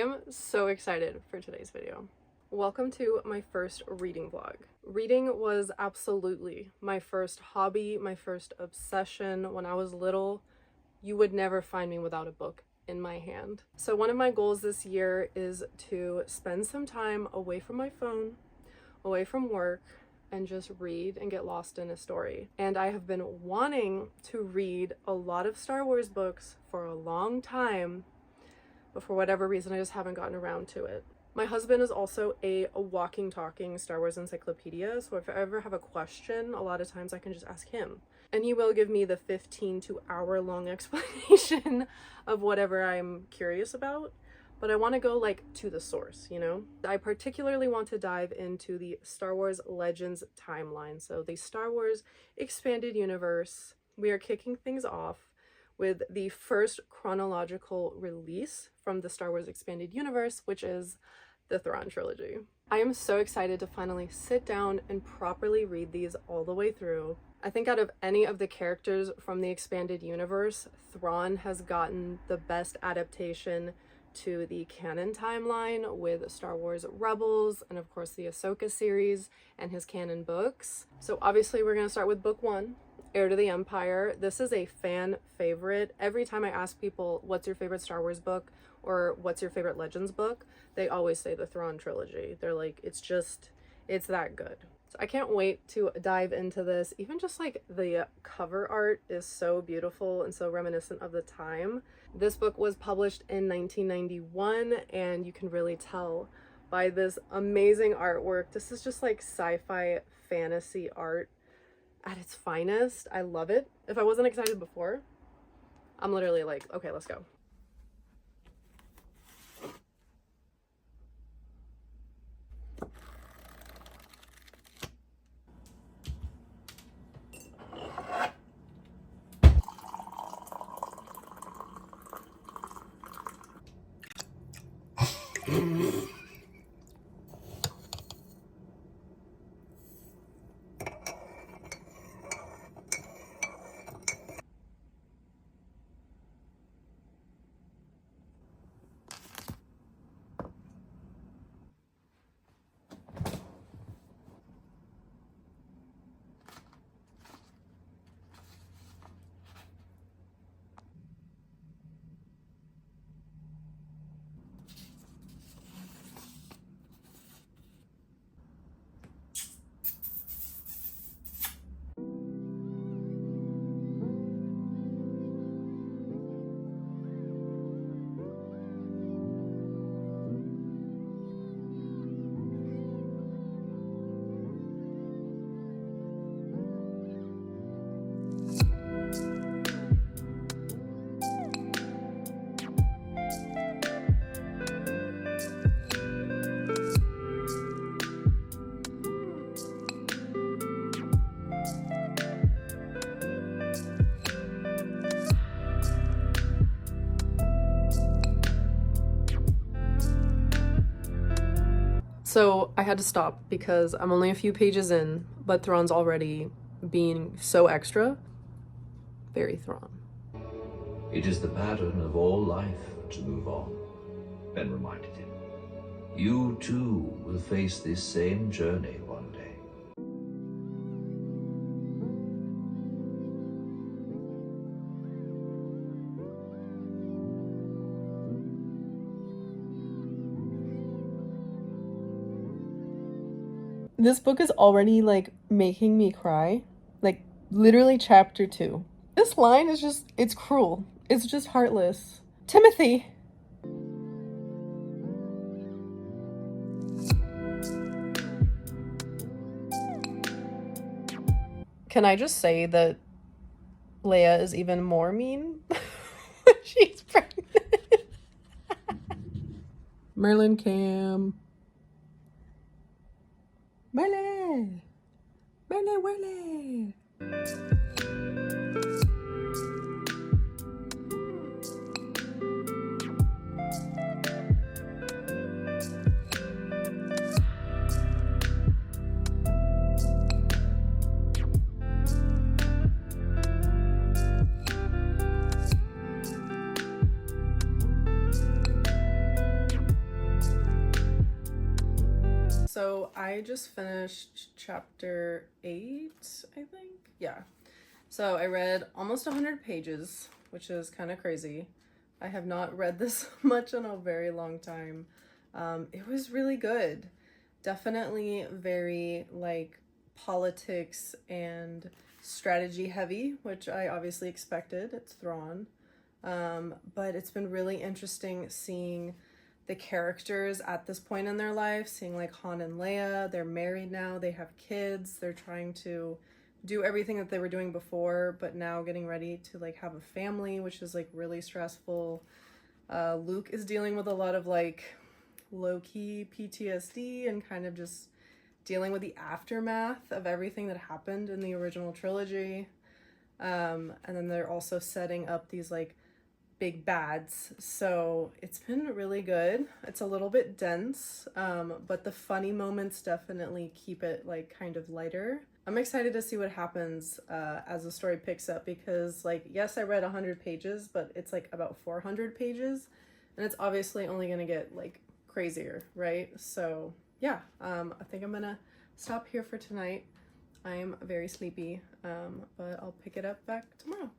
I'm so excited for today's video. Welcome to my first reading vlog. Reading was absolutely my first hobby, my first obsession. When I was little, you would never find me without a book in my hand. So one of my goals this year is to spend some time away from my phone, away from work, and just read and get lost in a story. And I have been wanting to read a lot of Star Wars books for a long time, but for whatever reason, I just haven't gotten around to it. My husband is also a walking, talking Star Wars encyclopedia, so if I ever have a question, a lot of times I can just ask him. And he will give me the 15 to hour-long explanation of whatever I'm curious about. But I want to go like to the source, you know? I particularly want to dive into the Star Wars Legends timeline. So the Star Wars Expanded Universe. We are kicking things off with the first chronological release from the Star Wars Expanded Universe, which is the Thrawn trilogy. I am so excited to finally sit down and properly read these all the way through. I think out of any of the characters from the Expanded Universe, Thrawn has gotten the best adaptation to the canon timeline with Star Wars Rebels and of course the Ahsoka series and his canon books. So obviously we're going to start with book 1, Heir to the Empire. This is a fan favorite. Every time I ask people what's your favorite Star Wars book or what's your favorite Legends book, they always say the Thrawn trilogy. They're like, it's that good. So I can't wait to dive into this. Even just like the cover art is so beautiful and so reminiscent of the time. This book was published in 1991 and you can really tell by this amazing artwork. This is just like sci-fi fantasy art at its finest. I love it. If I wasn't excited before, I'm literally like, okay, let's go. So I had to stop because I'm only a few pages in, but Thrawn's already being so extra. Very Thrawn. It is the pattern of all life to move on, Ben reminded him. You too will face this same journey one day. This book is already like making me cry. Like literally chapter 2. This line is just, it's cruel. It's just heartless. Timothy. Can I just say that Leia is even more mean when she's pregnant? Merlin Cam. Merle! Merle, Merle! So I just finished chapter 8, I think. Yeah. So I read almost 100 pages, which is kind of crazy. I have not read this much in a very long time. It was really good. Definitely very like politics and strategy heavy, which I obviously expected. It's Thrawn. But it's been really interesting seeing the characters at this point in their life, seeing like Han and Leia. They're married now, they have kids, they're trying to do everything that they were doing before, but now getting ready to like have a family, which is like really stressful. Luke is dealing with a lot of like low-key PTSD and kind of just dealing with the aftermath of everything that happened in the original trilogy. And then they're also setting up these like big bads, so it's been really good. It's a little bit dense, but the funny moments definitely keep it like kind of lighter. I'm excited to see what happens as the story picks up, because like, yes, I read 100 pages, but it's like about 400 pages, and it's obviously only gonna get like crazier, right? So yeah, I think I'm gonna stop here for tonight. I am very sleepy, but I'll pick it up back tomorrow.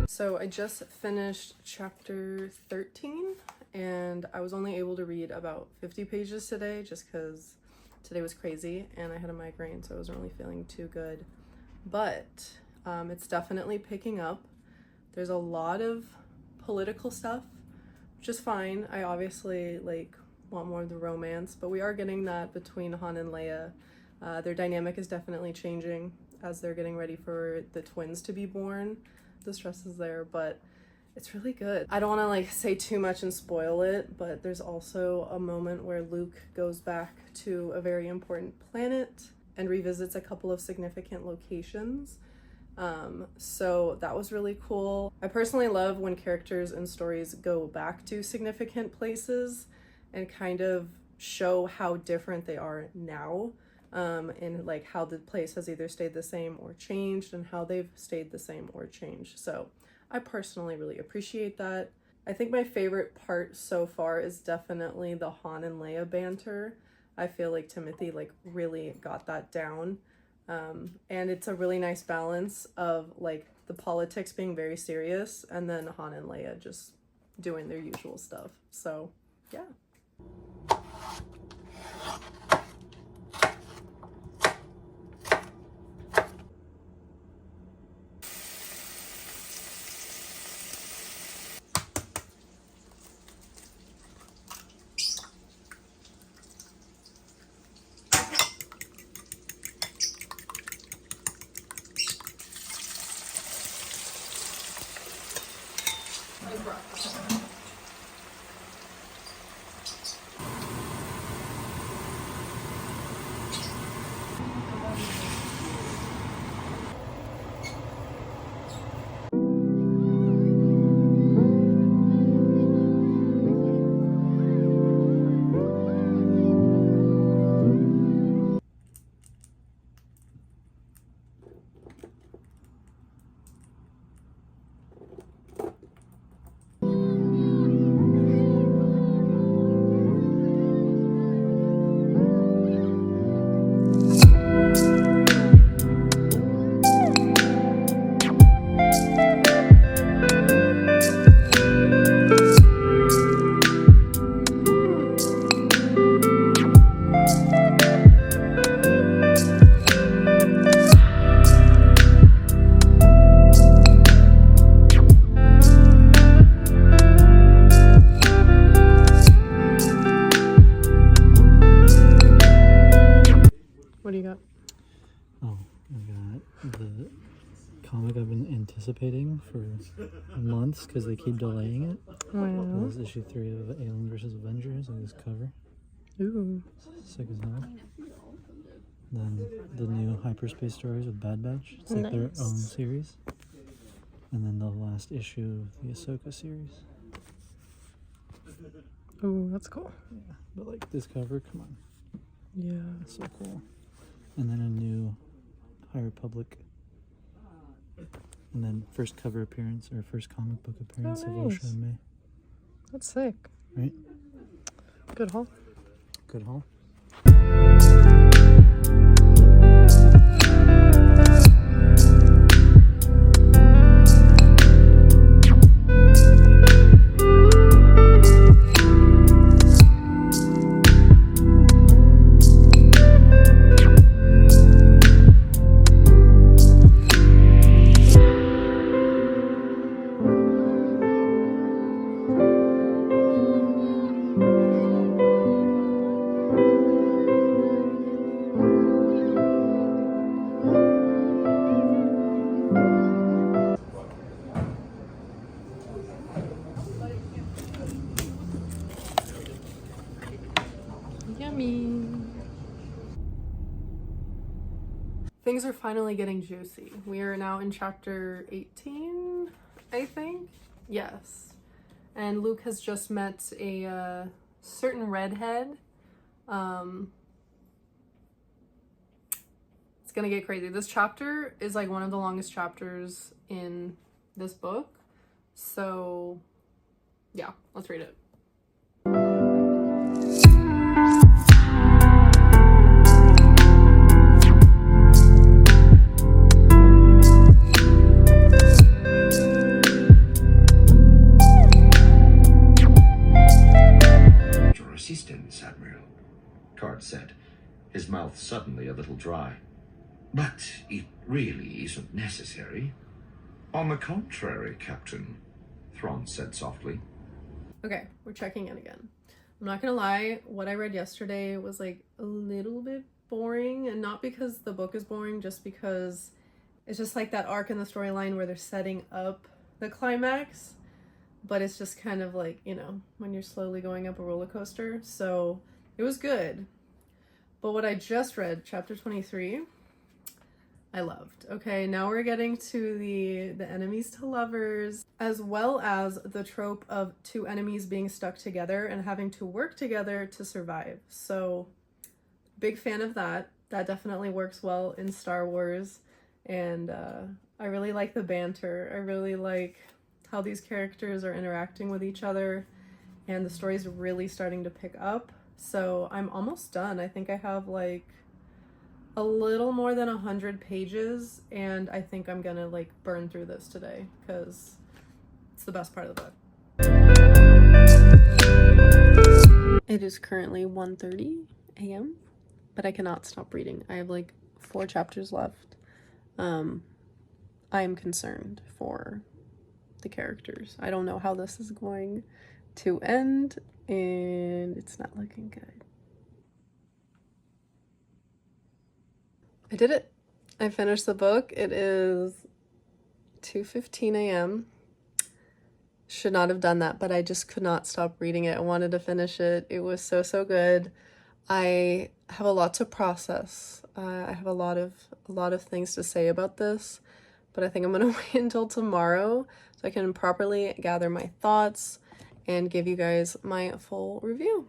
So I just finished chapter 13, and I was only able to read about 50 pages today just because today was crazy and I had a migraine, so I wasn't really feeling too good. But it's definitely picking up. There's a lot of political stuff, which is fine. I obviously like want more of the romance, but we are getting that between Han and Leia. Their dynamic is definitely changing as they're getting ready for the twins to be born. The stress is there, but it's really good. I don't want to like say too much and spoil it, but there's also a moment where Luke goes back to a very important planet and revisits a couple of significant locations. So that was really cool. I personally love when characters and stories go back to significant places and kind of show how different they are now. And like how the place has either stayed the same or changed, and how they've stayed the same or changed. So I personally really appreciate that. I think my favorite part so far is definitely the Han and Leia banter. I feel like Timothy like really got that down. And it's a really nice balance of like the politics being very serious and then Han and Leia just doing their usual stuff. So yeah. comic I've been anticipating for months because they keep delaying it. Oh, This is issue 3 of Alien vs. Avengers. Look at this cover. ooh. Sick as hell. Then the new Hyperspace Stories with Bad Batch. It's like their own series. And then the last issue of the Ahsoka series. Ooh, that's cool. Yeah, but like this cover, come on. Yeah. That's so cool. And then a new High Republic. And then first cover appearance, or first comic book appearance of Osha and May. That's sick. Right? Good haul. Good haul. Yummy. Things are finally getting juicy. We are now in chapter 18, I think. Yes. And Luke has just met a certain redhead. It's gonna get crazy. This chapter is like one of the longest chapters in this book. So yeah, let's read it. Your assistance, Admiral, Card said, his mouth suddenly a little dry. But it really isn't necessary. On the contrary, Captain, Thrawn said softly. Okay, we're checking in again. I'm not gonna lie, what I read yesterday was like a little bit boring, and not because the book is boring, just because it's just like that arc in the storyline where they're setting up the climax, but it's just kind of like, you know, when you're slowly going up a roller coaster. So it was good. But what I just read, chapter 23, I loved. Okay, now we're getting to the enemies to lovers, as well as the trope of two enemies being stuck together and having to work together to survive. So big fan of that. That definitely works well in Star Wars. And I really like the banter. I really like how these characters are interacting with each other, and the story's really starting to pick up. So I'm almost done. I think I have like a little more than 100 pages, and I think I'm gonna like burn through this today because it's the best part of the book. It is currently 1:30 a.m., but I cannot stop reading. I have like 4 chapters left. I am concerned for the characters. I don't know how this is going to end, and it's not looking good. I did it. I finished the book. It is 2:15 a.m. Should not have done that, but I just could not stop reading it. I wanted to finish it. It was so, so good. I have a lot to process. I have a lot of things to say about this, but I think I'm gonna wait until tomorrow so I can properly gather my thoughts and give you guys my full review.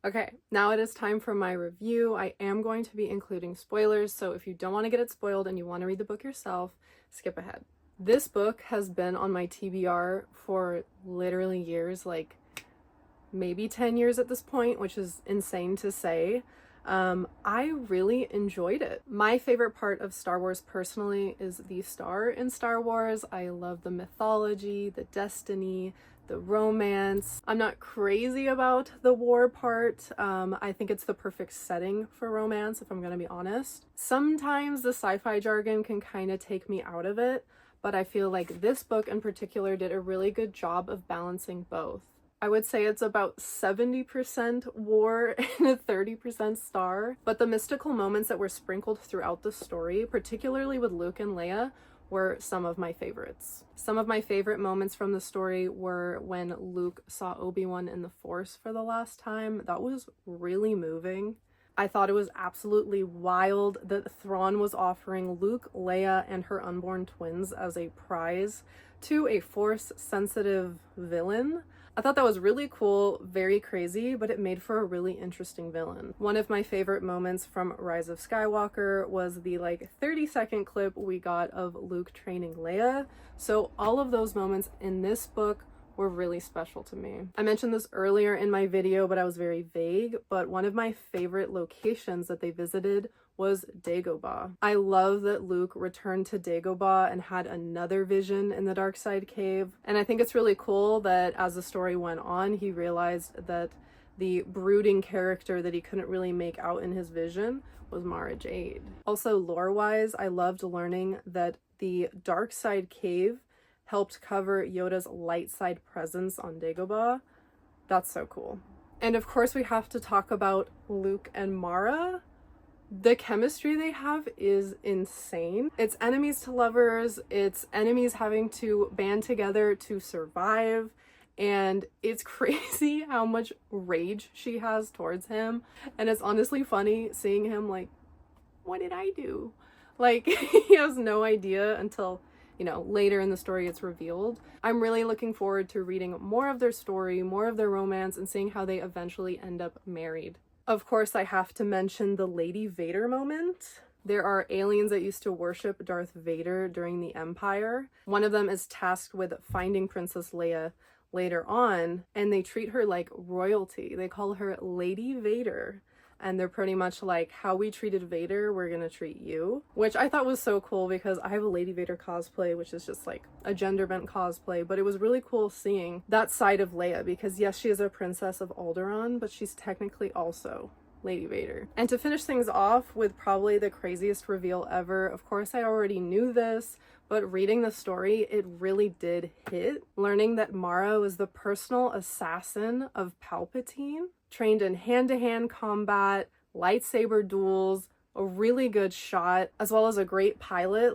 Okay, now it is time for my review. I am going to be including spoilers, so if you don't want to get it spoiled and you want to read the book yourself, skip ahead. This book has been on my TBR for literally years, like maybe 10 years at this point, which is insane to say. I really enjoyed it. My favorite part of Star Wars personally is the star in Star Wars. I love the mythology, the destiny, the romance. I'm not crazy about the war part. I think it's the perfect setting for romance, if I'm gonna be honest. Sometimes the sci-fi jargon can kind of take me out of it, but I feel like this book in particular did a really good job of balancing both. I would say it's about 70% war and a 30% star, but the mystical moments that were sprinkled throughout the story, particularly with Luke and Leia, were some of my favorites. Some of my favorite moments from the story were when Luke saw Obi-Wan in the Force for the last time. That was really moving. I thought it was absolutely wild that Thrawn was offering Luke, Leia, and her unborn twins as a prize to a Force-sensitive villain. I thought that was really cool, very crazy, but it made for a really interesting villain. One of my favorite moments from Rise of Skywalker was the 30-second clip we got of Luke training Leia. So all of those moments in this book were really special to me. I mentioned this earlier in my video, but I was very vague, but one of my favorite locations that they visited was Dagobah. I love that Luke returned to Dagobah and had another vision in the dark side cave. And I think it's really cool that as the story went on, he realized that the brooding character that he couldn't really make out in his vision was Mara Jade. Also, lore-wise, I loved learning that the dark side cave helped cover Yoda's light side presence on Dagobah. That's so cool. And of course, we have to talk about Luke and Mara. The chemistry they have is insane. It's enemies to lovers, it's enemies having to band together to survive, and it's crazy how much rage she has towards him. And it's honestly funny seeing him what did I do? He has no idea until, later in the story it's revealed. I'm really looking forward to reading more of their story, more of their romance, and seeing how they eventually end up married. Of course, I have to mention the Lady Vader moment. There are aliens that used to worship Darth Vader during the Empire. One of them is tasked with finding Princess Leia later on, and they treat her like royalty. They call her Lady Vader. And they're pretty much like, how we treated Vader, we're gonna treat you. Which I thought was so cool because I have a Lady Vader cosplay, which is just a gender-bent cosplay. But it was really cool seeing that side of Leia because yes, she is a princess of Alderaan, but she's technically also Lady Vader. And to finish things off with probably the craziest reveal ever, of course I already knew this, but reading the story, it really did hit. Learning that Mara was the personal assassin of Palpatine, trained in hand-to-hand combat, lightsaber duels, a really good shot, as well as a great pilot.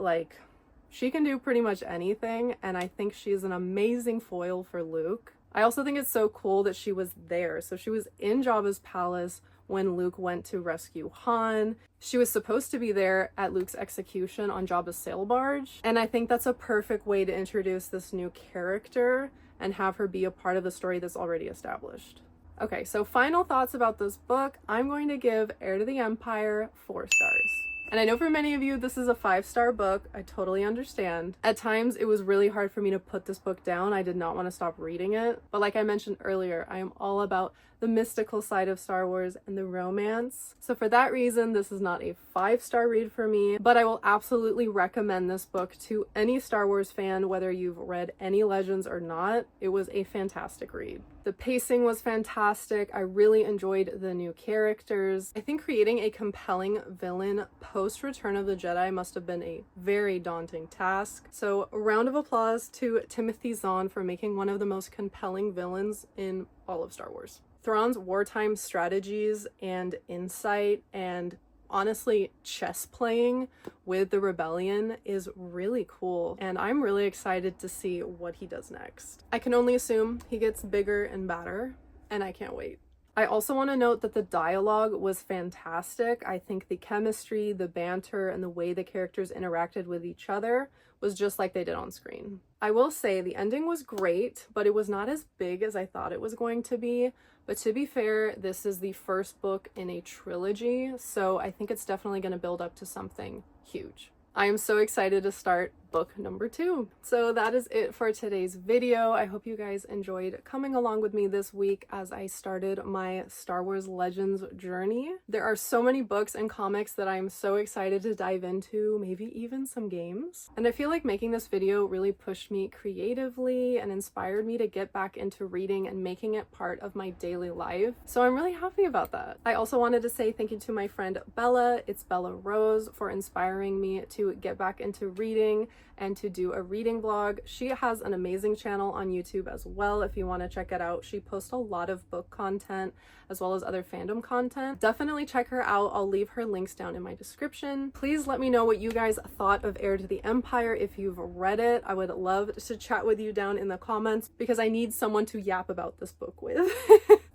She can do pretty much anything, and I think she's an amazing foil for Luke. I also think it's so cool that she was there. So she was in Jabba's palace when Luke went to rescue Han. She was supposed to be there at Luke's execution on Jabba's sail barge. And I think that's a perfect way to introduce this new character and have her be a part of the story that's already established. Okay, so final thoughts about this book. I'm going to give Heir to the Empire 4 stars. And I know for many of you, this is a 5-star book. I totally understand. At times, it was really hard for me to put this book down. I did not want to stop reading it. But like I mentioned earlier, I am all about the mystical side of Star Wars and the romance. So for that reason, this is not a 5-star read for me, but I will absolutely recommend this book to any Star Wars fan, whether you've read any Legends or not. It was a fantastic read. The pacing was fantastic. I really enjoyed the new characters. I think creating a compelling villain post Return of the Jedi must have been a very daunting task. So a round of applause to Timothy Zahn for making one of the most compelling villains in all of Star Wars. Thrawn's wartime strategies and insight and honestly chess playing with the rebellion is really cool, and I'm really excited to see what he does next. I can only assume he gets bigger and badder, and I can't wait. I also want to note that the dialogue was fantastic. I think the chemistry, the banter, and the way the characters interacted with each other was just like they did on screen. I will say the ending was great, but it was not as big as I thought it was going to be. But to be fair, this is the first book in a trilogy, so I think it's definitely going to build up to something huge. I am so excited to start book number 2. So that is it for today's video. I hope you guys enjoyed coming along with me this week as I started my Star Wars Legends journey. There are so many books and comics that I'm so excited to dive into, maybe even some games. And I feel like making this video really pushed me creatively and inspired me to get back into reading and making it part of my daily life. So I'm really happy about that. I also wanted to say thank you to my friend Bella, it's Bella Rose, for inspiring me to get back into reading and to do a reading vlog. She has an amazing channel on YouTube as well if you want to check it out. She posts a lot of book content as well as other fandom content. Definitely check her out. I'll leave her links down in my description. Please let me know what you guys thought of Heir to the Empire if you've read it. I would love to chat with you down in the comments because I need someone to yap about this book with.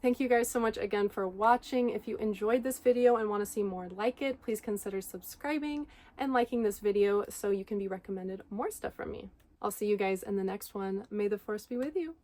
Thank you guys so much again for watching. If you enjoyed this video and want to see more like it, please consider subscribing and liking this video so you can be recommended more stuff from me. I'll see you guys in the next one. May the force be with you.